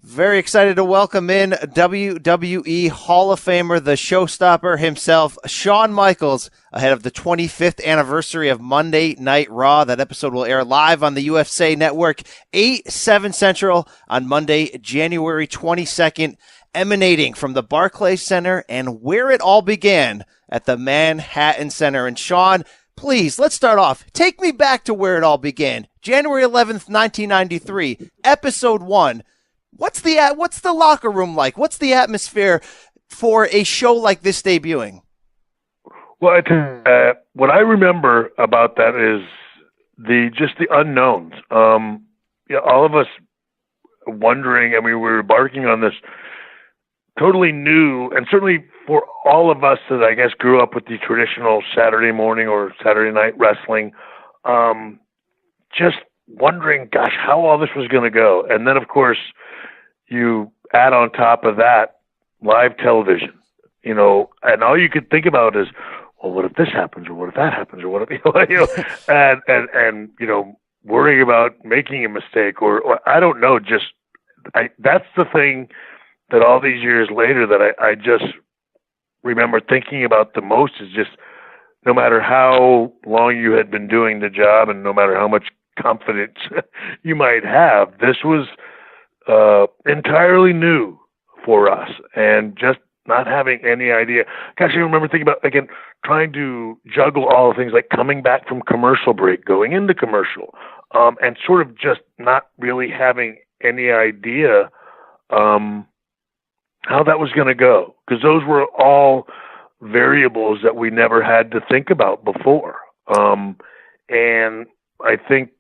Very excited to welcome in WWE Hall of Famer, the showstopper himself, Shawn Michaels, ahead of the 25th anniversary of Monday Night Raw. That episode will air live on the UFC Network, 8, 7 Central on Monday, January 22nd, emanating from the Barclays Center and where it all began at the Manhattan Center. And Shawn, please, let's start off. Take me back to where it all began. January 11th, 1993, Episode 1. What's the locker room like? What's the atmosphere for a show like this debuting? Well, what I remember about that is the unknowns. All of us wondering. I mean, we were embarking on this totally new, and certainly for all of us that I guess grew up with the traditional Saturday morning or Saturday night wrestling, just wondering, gosh, how all this was going to go. And then, of course, you add on top of that live television, and all you could think about is, well, what if this happens, or what if that happens, or what if, and worrying about making a mistake, or I don't know, that's the thing that all these years later that I just remember thinking about the most is just, no matter how long you had been doing the job and no matter how much confidence you might have, this was entirely new for us, and just not having any idea. Gosh, I remember thinking about, again, trying to juggle all the things like coming back from commercial break, going into commercial, and sort of just not really having any idea how that was going to go, because those were all variables that we never had to think about before. And I think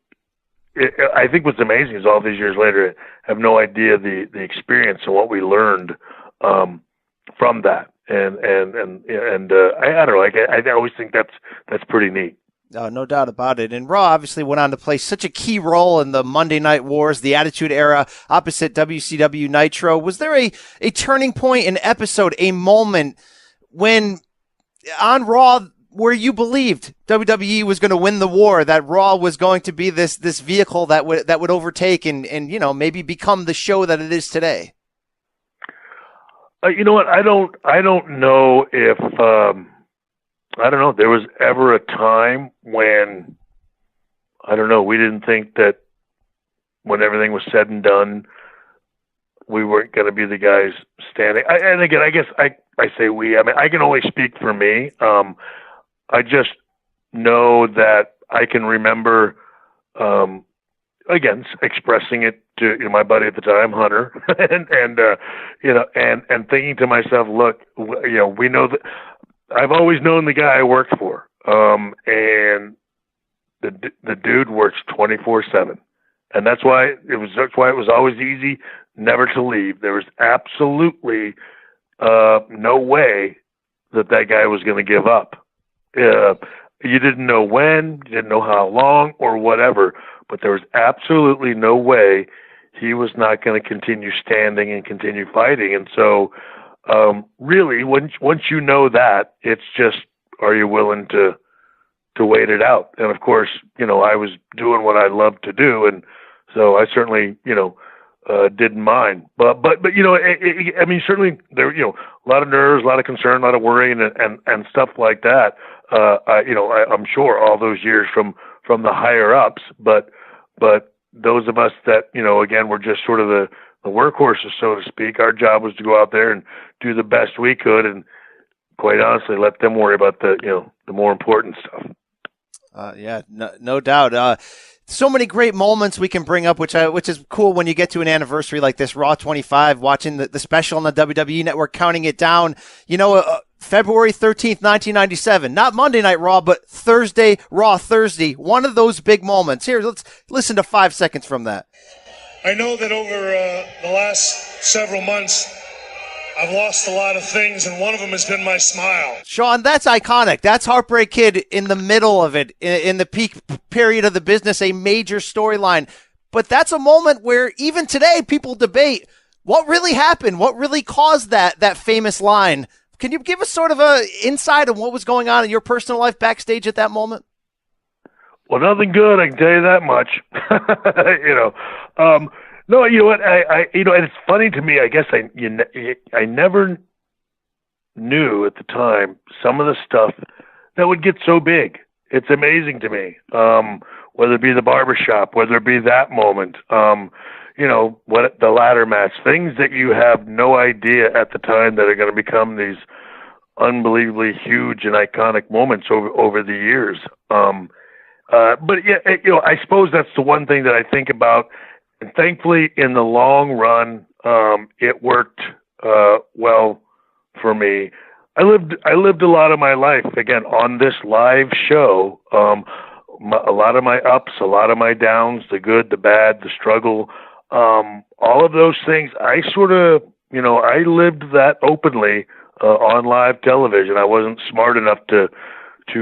what's amazing is all these years later, I have no idea the experience and what we learned from that. And I don't know. I always think that's pretty neat. No doubt about it. And Raw obviously went on to play such a key role in the Monday Night Wars, the Attitude Era, opposite WCW Nitro. Was there a turning point, an episode, a moment when on Raw where you believed WWE was going to win the war, that Raw was going to be this vehicle that would overtake and maybe become the show that it is today? You know what? I don't know if I don't know. There was ever a time when, we didn't think that when everything was said and done, we weren't going to be the guys standing. And again, I guess I say we. I mean, I can only speak for me. I just know that I can remember, again, expressing it to my buddy at the time, Hunter, and thinking to myself, look, we know that. I've always known the guy I worked for, and the dude works 24/7, and that's why it was always easy never to leave. There was absolutely no way that guy was going to give up. You didn't know when, you didn't know how long, or whatever, but there was absolutely no way he was not going to continue standing and continue fighting, and so. Really, once you know that, it's just, are you willing to wait it out? And of course, I was doing what I loved to do, and so I certainly, didn't mind. But I mean, certainly there, a lot of nerves, a lot of concern, a lot of worry, and stuff like that. I'm sure all those years from the higher ups, but those of us that, again, were just sort of the workhorses, so to speak. Our job was to go out there and do the best we could, and quite honestly, let them worry about the more important stuff. No doubt. So many great moments we can bring up, which is cool when you get to an anniversary like this, Raw 25, watching the special on the WWE Network, counting it down. February 13th, 1997, not Monday Night Raw, but Thursday, Raw Thursday. One of those big moments. Here, let's listen to 5 seconds from that. I know that over the last several months, I've lost a lot of things, and one of them has been my smile. Shawn, that's iconic. That's Heartbreak Kid in the middle of it, in the peak period of the business, a major storyline. But that's a moment where even today people debate what really happened, what really caused that famous line. Can you give us sort of a insight on what was going on in your personal life backstage at that moment? Well, nothing good, I can tell you that much. No, you know what? And it's funny to me. I guess I never knew at the time some of the stuff that would get so big. It's amazing to me. Whether it be the barbershop, whether it be that moment, what the ladder match, things that you have no idea at the time that are going to become these unbelievably huge and iconic moments over the years. But yeah, I suppose that's the one thing that I think about. And thankfully, in the long run, it worked well for me. I lived a lot of my life again on this live show. A lot of my ups, a lot of my downs, the good, the bad, the struggle, all of those things. I sort of, I lived that openly on live television. I wasn't smart enough to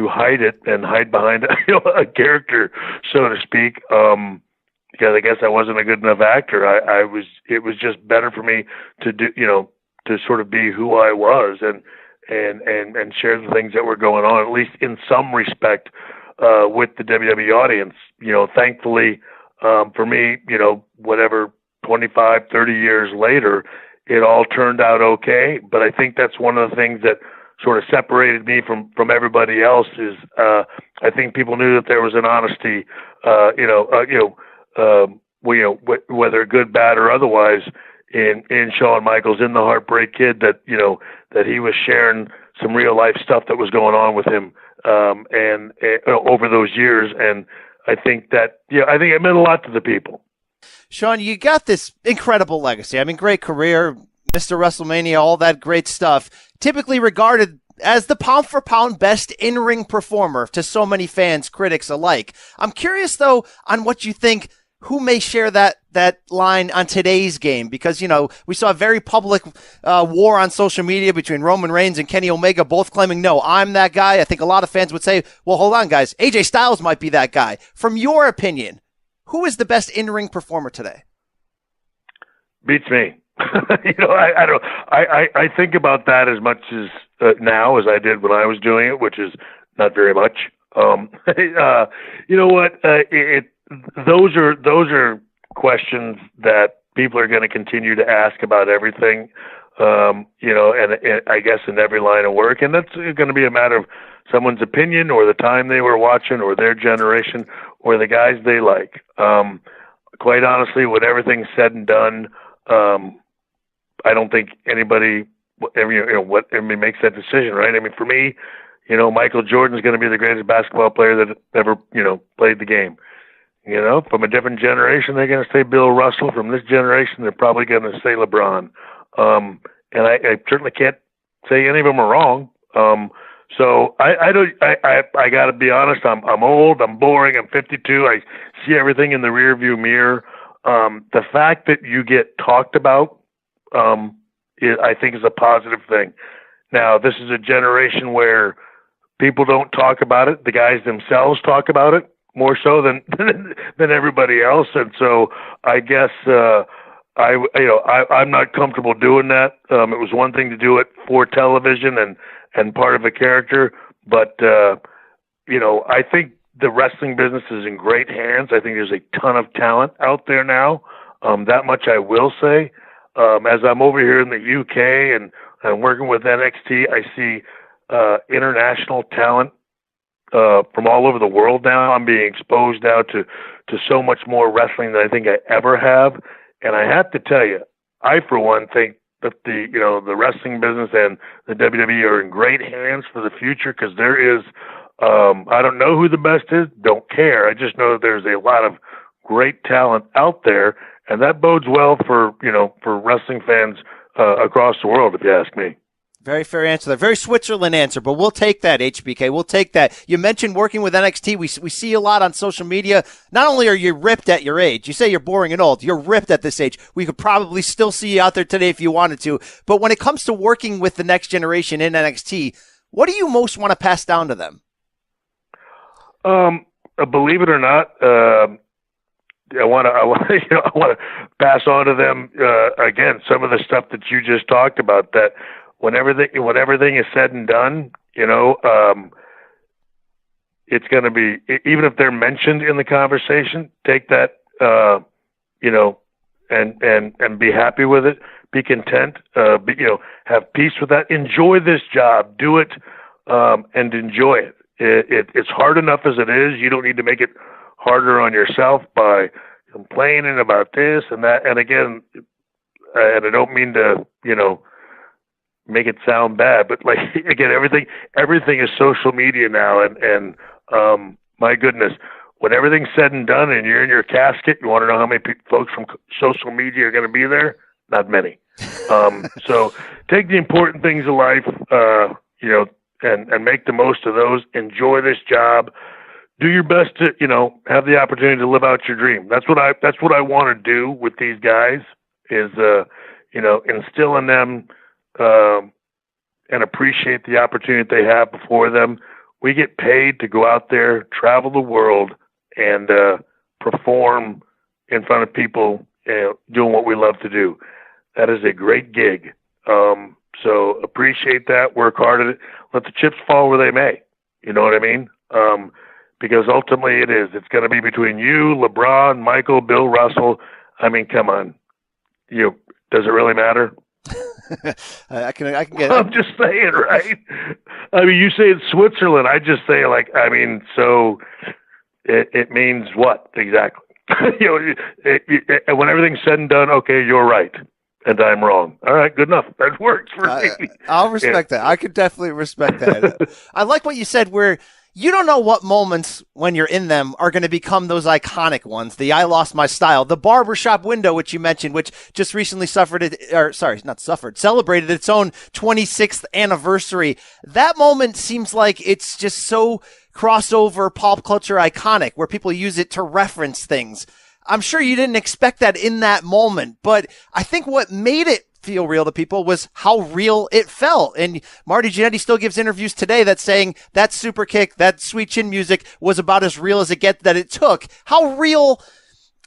hide it and hide behind a character, so to speak. Because I guess I wasn't a good enough actor. It was just better for me to do, to sort of be who I was and share the things that were going on, at least in some respect, with the WWE audience. Thankfully, for me, whatever, 25, 30 years later, it all turned out okay. But I think that's one of the things that sort of separated me from everybody else is, I think people knew that there was an honesty, whether good, bad, or otherwise, in Shawn Michaels, in the Heartbreak Kid, that that he was sharing some real life stuff that was going on with him, and over those years, and I think that I think it meant a lot to the people. Shawn, you got this incredible legacy. I mean, great career, Mr. WrestleMania, all that great stuff. Typically regarded as the pound-for-pound best in-ring performer to so many fans, critics alike. I'm curious, though, on what you think, who may share that line on today's game, because, we saw a very public war on social media between Roman Reigns and Kenny Omega, both claiming, no, I'm that guy. I think a lot of fans would say, well, hold on, guys, AJ Styles might be that guy. From your opinion, who is the best in-ring performer today? Beats me. I don't. I think about that as much as now as I did when I was doing it, which is not very much. You know what? Those are questions that people are going to continue to ask about everything. And I guess in every line of work, and that's going to be a matter of someone's opinion or the time they were watching or their generation or the guys they like. Quite honestly, when everything's said and done, I don't think anybody makes that decision, right? I mean, for me, Michael Jordan's going to be the greatest basketball player that ever, played the game. From a different generation, they're going to say Bill Russell. From this generation, they're probably going to say LeBron. And I certainly can't say any of them are wrong. So I got to be honest. I'm old. I'm boring. I'm 52. I see everything in the rearview mirror. The fact that you get talked about, I think, is a positive thing. Now, this is a generation where people don't talk about it. The guys themselves talk about it more so than everybody else. And so I guess I'm not comfortable doing that. It was one thing to do it for television and part of a character, but I think the wrestling business is in great hands. I think there's a ton of talent out there now. That much I will say. As I'm over here in the UK and I'm working with NXT, I see international talent from all over the world now. I'm being exposed now to so much more wrestling than I think I ever have. And I have to tell you, I for one think that the wrestling business and the WWE are in great hands for the future, because there is, I don't know who the best is, don't care. I just know that there's a lot of great talent out there, and that bodes well for wrestling fans across the world, if you ask me. Very fair answer there. Very Switzerland answer, but we'll take that, HBK. We'll take that. You mentioned working with NXT. We see a lot on social media. Not only are you ripped at your age, you say you're boring and old, you're ripped at this age. We could probably still see you out there today if you wanted to. But when it comes to working with the next generation in NXT, what do you most want to pass down to them? Believe it or not, I want to pass on to them again some of the stuff that you just talked about, that when everything is said and done, it's going to be, even if they're mentioned in the conversation, take that, and be happy with it. Be content. Have peace with that. Enjoy this job. Do it, and enjoy it. It's hard enough as it is. You don't need to make it harder on yourself by complaining about this and that. And again, and I don't mean to, make it sound bad, but like, again, everything is social media now. And my goodness, when everything's said and done and you're in your casket, you want to know how many folks from social media are going to be there? Not many. So take the important things of life, and make the most of those. Enjoy this job. Do your best to, have the opportunity to live out your dream. That's what I want to do with these guys is, instill in them, and appreciate the opportunity they have before them. We get paid to go out there, travel the world, and perform in front of people, doing what we love to do. That is a great gig. So appreciate that, work hard at it, let the chips fall where they may. You know what I mean? Because ultimately it's going to be between you, LeBron, Michael, Bill Russell. I mean, come on. Does it really matter? I can get it. I'm just saying, right? I mean, you say it's Switzerland. I just say so it means what exactly? When everything's said and done, okay, you're right. And I'm wrong. All right, good enough. That works for me. I'll respect that. I could definitely respect that. I like what you said where you don't know what moments when you're in them are going to become those iconic ones. The I lost my style, the barbershop window, which you mentioned, which just recently celebrated its own 26th anniversary. That moment seems like it's just so crossover pop culture iconic where people use it to reference things. I'm sure you didn't expect that in that moment, but I think what made it feel real to people was how real it felt. And Marty Jannetty still gives interviews today that's saying that super kick, that sweet chin music was about as real as it gets that it took. How real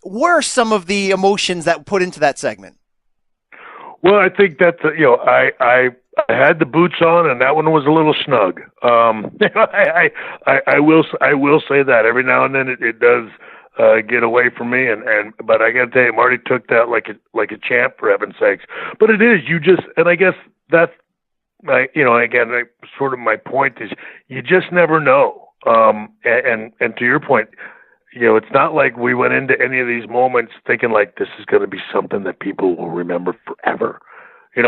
were some of the emotions that put into that segment? Well, I think that, I had the boots on and that one was a little snug. I will say that every now and then it does, get away from me, but I got to tell you, Marty took that like a champ, for heaven's sakes. But it is, and I guess that's sort of my point is you just never know. And to your point, it's not like we went into any of these moments thinking like this is going to be something that people will remember forever. And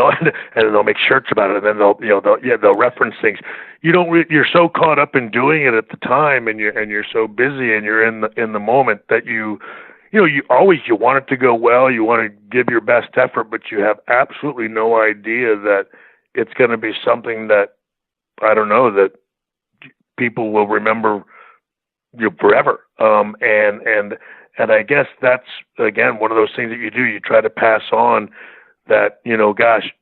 they'll make shirts about it, and then they'll reference things. You're so caught up in doing it at the time, and you're so busy, and you're in the moment that you want it to go well. You want to give your best effort, but you have absolutely no idea that it's going to be something that that people will remember forever. And I guess that's again one of those things that you do. You try to pass on. That,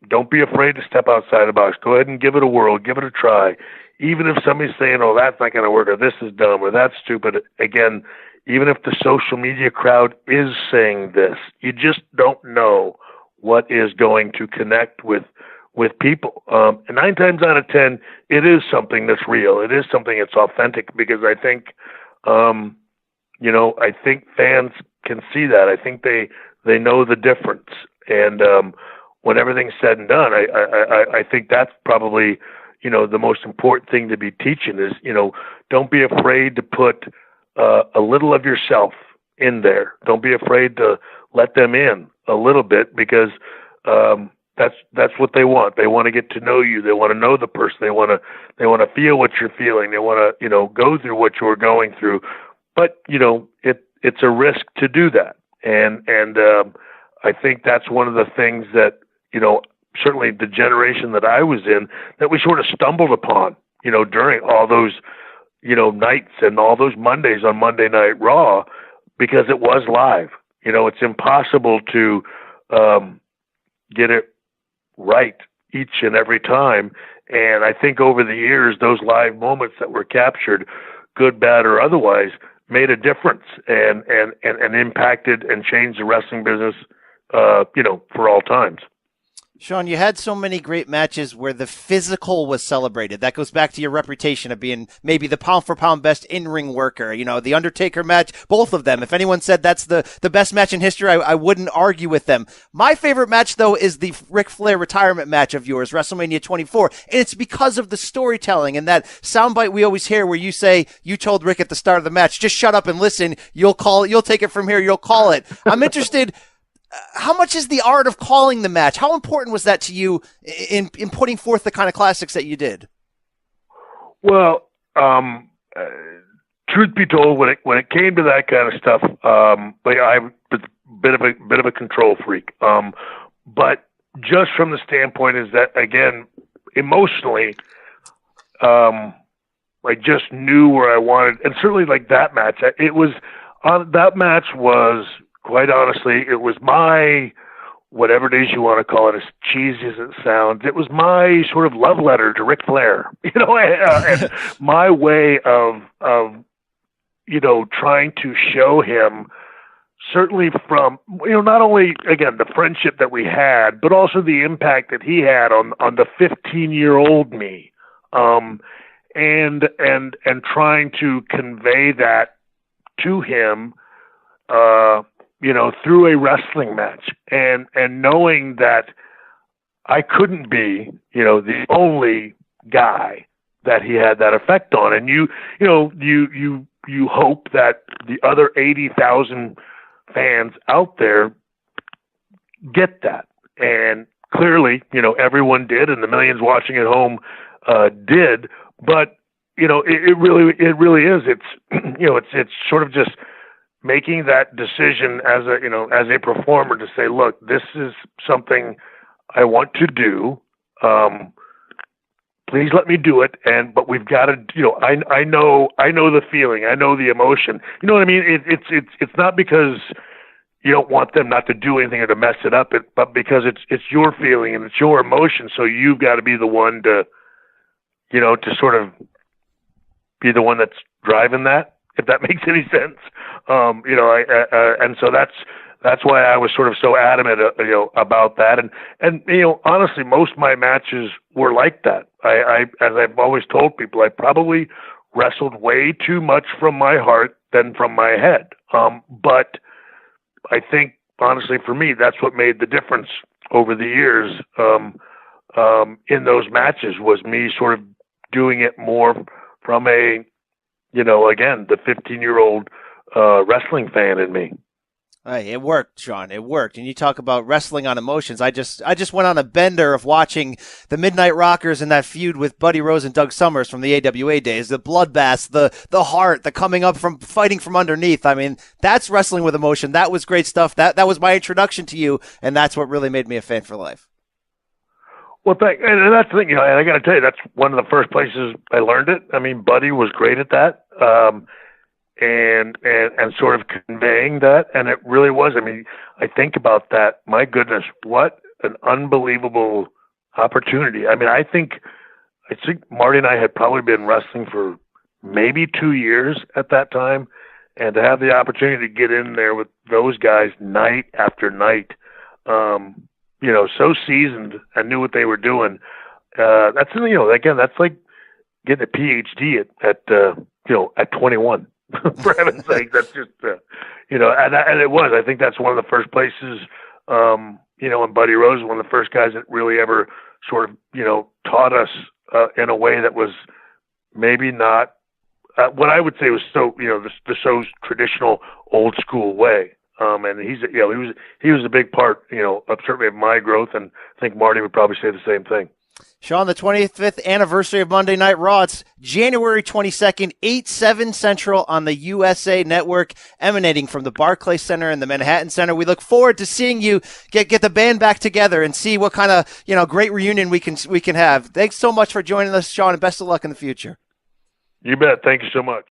don't be afraid to step outside the box. Go ahead and give it a whirl. Give it a try. Even if somebody's saying, oh, that's not going to work, or this is dumb, or that's stupid. Again, even if the social media crowd is saying this, you just don't know what is going to connect with people. And 9 times out of 10, it is something that's real. It is something that's authentic because I think, I think fans can see that. I think they know the difference. And when everything's said and done, I think that's probably, the most important thing to be teaching is, don't be afraid to put a little of yourself in there. Don't be afraid to let them in a little bit because that's what they want. They want to get to know you. They want to know the person. They want to feel what you're feeling. They want to, go through what you're going through. But, it's a risk to do that. And I think that's one of the things that, certainly the generation that I was in, that we sort of stumbled upon, during all those, nights and all those Mondays on Monday Night Raw, because it was live. It's impossible to get it right each and every time. And I think over the years, those live moments that were captured, good, bad, or otherwise, made a difference and impacted and changed the wrestling business, for all times. Shawn, you had so many great matches where the physical was celebrated. That goes back to your reputation of being maybe the pound-for-pound best in-ring worker. You know, the Undertaker match, both of them. If anyone said that's the best match in history, I wouldn't argue with them. My favorite match, though, is the Ric Flair retirement match of yours, WrestleMania 24. And it's because of the storytelling and that soundbite we always hear where you say, you told Rick at the start of the match, just shut up and listen. You'll take it from here. You'll call it. I'm interested. How much is the art of calling the match? How important was that to you in putting forth the kind of classics that you did? Well, truth be told, when it came to that kind of stuff, like I'm a bit of a control freak. But just from the standpoint is that, again, emotionally, I just knew where I wanted, and certainly like that match, that match was. Quite honestly, it was my, whatever it is you want to call it, as cheesy as it sounds, it was my sort of love letter to Ric Flair, and my way of, trying to show him, certainly from, not only, again, the friendship that we had, but also the impact that he had on the 15-year-old me, and trying to convey that to him, through a wrestling match, and knowing that I couldn't be, the only guy that he had that effect on. And you hope that the other 80,000 fans out there get that. And clearly, everyone did, and the millions watching at home did. But, it really is. It's sort of just making that decision as a performer to say, look, this is something I want to do. Please let me do it. But we've got to, I know the feeling, I know the emotion. You know what I mean? It's not because you don't want them not to do anything or to mess it up, but because it's your feeling and it's your emotion. So you've got to be the one to sort of be the one that's driving that, if that makes any sense. And so that's why I was sort of so adamant, about that. And honestly, most of my matches were like that. As I've always told people, I probably wrestled way too much from my heart than from my head. But I think, honestly, for me, that's what made the difference over the years, in those matches, was me sort of doing it more from a, again, the 15-year-old wrestling fan in me. Hey, it worked, Shawn. It worked. And you talk about wrestling on emotions. I just went on a bender of watching the Midnight Rockers and that feud with Buddy Rose and Doug Summers from the AWA days, the bloodbaths, the heart, the coming up from fighting from underneath. I mean, that's wrestling with emotion. That was great stuff. That was my introduction to you, and that's what really made me a fan for life. Well, and that's the thing, and I got to tell you, that's one of the first places I learned it. I mean, Buddy was great at that, and sort of conveying that, and it really was. I mean, I think about that. My goodness, what an unbelievable opportunity! I mean, I think Marty and I had probably been wrestling for maybe 2 years at that time, and to have the opportunity to get in there with those guys night after night. So seasoned and knew what they were doing. That's again, that's like getting a PhD at 21. For heaven's sake, that's just and it was. I think that's one of the first places. And Buddy Rose was one of the first guys that really ever sort of taught us in a way that was maybe not what I would say was so the so traditional old school way. And he was a big part, of certainly of my growth, and I think Marty would probably say the same thing. Shawn, the 25th anniversary of Monday Night Raw. It's January 22nd, 8/7 Central on the USA Network, emanating from the Barclays Center and the Manhattan Center. We look forward to seeing you get the band back together and see what kind of great reunion we can have. Thanks so much for joining us, Shawn, and best of luck in the future. You bet. Thank you so much.